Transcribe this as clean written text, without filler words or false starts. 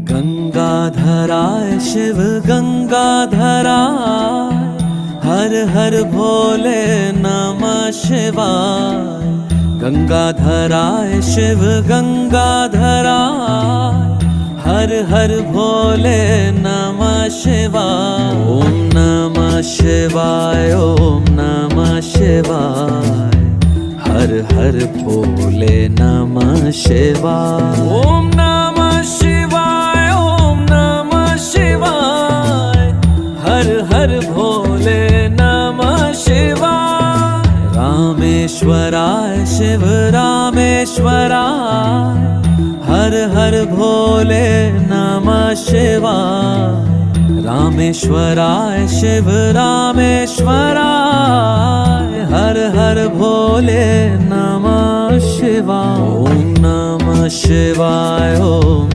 गंगाधराय शिव गंगाधराय, हर हर भोले नमः शिवाय। गंगाधराय शिव गंगाधराय, हर हर भोले नमः शिवाय। ओम नमः शिवाय, ओम नमः शिवाय, हर हर भोले नमः शिवाय। ओम नमः शिवाय, ओम नमः शिवाय, हर हर भोले नमः शिवाय। रामेश्वराय शिव रामेश्वराय, हर हर भोले नमः शिवाय। रामेश्वराय शिव रामेश्वराय, हर हर भोले नमः शिवाय। ओम नमः शिवाय, ओम